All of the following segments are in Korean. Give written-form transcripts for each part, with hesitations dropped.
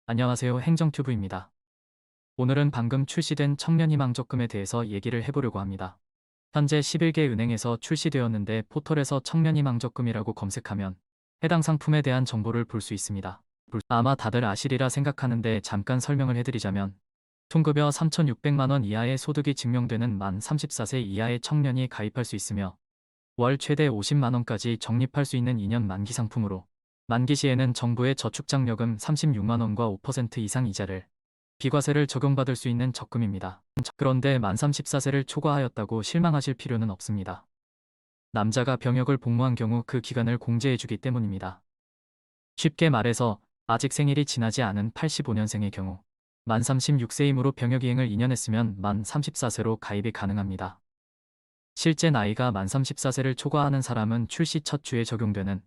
안녕하세요. 행정튜브입니다. 오늘은 방금 출시된 청년희망 적금에 대해서 얘기를 해보려고 합니다. 현재 11개 은행에서 출시되었는데 포털에서 청년희망 적금이라고 검색하면 해당 상품에 대한 정보를 볼 수 있습니다. 아마 다들 아시리라 생각하는데 잠깐 설명을 해드리자면 총급여 3,600만 원 이하의 소득이 증명되는 만 34세 이하의 청년이 가입할 수 있으며 월 최대 50만 원까지 적립할 수 있는 2년 만기 상품으로 만기 시에는 정부의 저축장려금 36만 원과 5% 이상 이자를 비과세를 적용받을 수 있는 적금입니다. 그런데 만 34세를 초과하였다고 실망하실 필요는 없습니다. 남자가 병역을 복무한 경우 그 기간을 공제해주기 때문입니다. 쉽게 말해서 아직 생일이 지나지 않은 85년생의 경우 만 36세이므로 병역이행을 2년 했으면 만 34세로 가입이 가능합니다. 실제 나이가 만 34세를 초과하는 사람은 출시 첫 주에 적용되는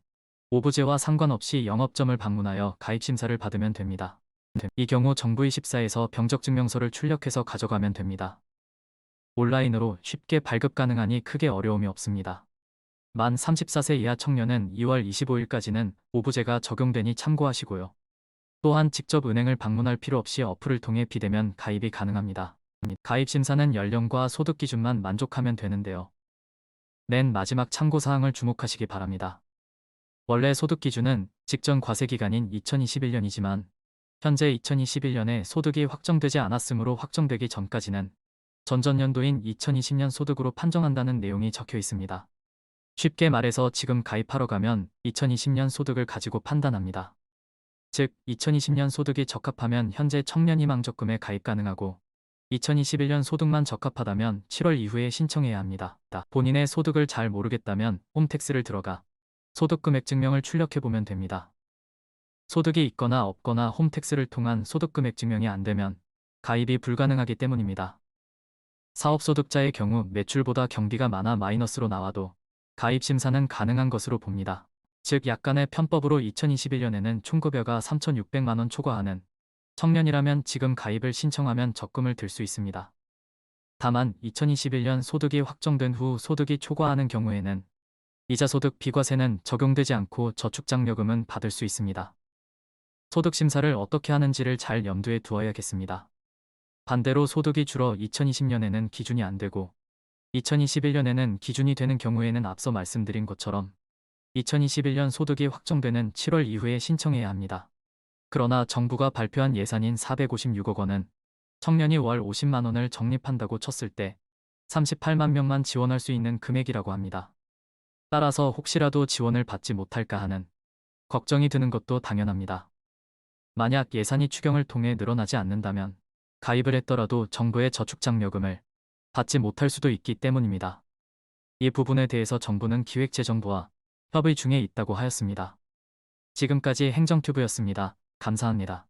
오부제와 상관없이 영업점을 방문하여 가입심사를 받으면 됩니다. 이 경우 정부24에서 병적증명서를 출력해서 가져가면 됩니다. 온라인으로 쉽게 발급 가능하니 크게 어려움이 없습니다. 만 34세 이하 청년은 2월 25일까지는 오부제가 적용되니 참고하시고요. 또한 직접 은행을 방문할 필요 없이 어플을 통해 비대면 가입이 가능합니다. 가입심사는 연령과 소득 기준만 만족하면 되는데요. 맨 마지막 참고사항을 주목하시기 바랍니다. 원래 소득 기준은 직전 과세 기간인 2021년이지만 현재 2021년에 소득이 확정되지 않았으므로 확정되기 전까지는 전전년도인 2020년 소득으로 판정한다는 내용이 적혀 있습니다. 쉽게 말해서 지금 가입하러 가면 2020년 소득을 가지고 판단합니다. 즉 2020년 소득이 적합하면 현재 청년희망 적금에 가입 가능하고 2021년 소득만 적합하다면 7월 이후에 신청해야 합니다. 본인의 소득을 잘 모르겠다면 홈택스를 들어가 소득금액 증명을 출력해보면 됩니다. 소득이 있거나 없거나 홈택스를 통한 소득금액 증명이 안되면 가입이 불가능하기 때문입니다. 사업소득자의 경우 매출보다 경비가 많아 마이너스로 나와도 가입심사는 가능한 것으로 봅니다. 즉 약간의 편법으로 2021년에는 총급여가 3,600만 원 초과하는 청년이라면 지금 가입을 신청하면 적금을 들 수 있습니다. 다만 2021년 소득이 확정된 후 소득이 초과하는 경우에는 이자소득 비과세는 적용되지 않고 저축장려금은 받을 수 있습니다. 소득심사를 어떻게 하는지를 잘 염두에 두어야겠습니다. 반대로 소득이 줄어 2020년에는 기준이 안 되고 2021년에는 기준이 되는 경우에는 앞서 말씀드린 것처럼 2021년 소득이 확정되는 7월 이후에 신청해야 합니다. 그러나 정부가 발표한 예산인 456억 원은 청년이 월 50만 원을 적립한다고 쳤을 때 38만 명만 지원할 수 있는 금액이라고 합니다. 따라서 혹시라도 지원을 받지 못할까 하는 걱정이 드는 것도 당연합니다. 만약 예산이 추경을 통해 늘어나지 않는다면 가입을 했더라도 정부의 저축장려금을 받지 못할 수도 있기 때문입니다. 이 부분에 대해서 정부는 기획재정부와 협의 중에 있다고 하였습니다. 지금까지 행정튜브였습니다. 감사합니다.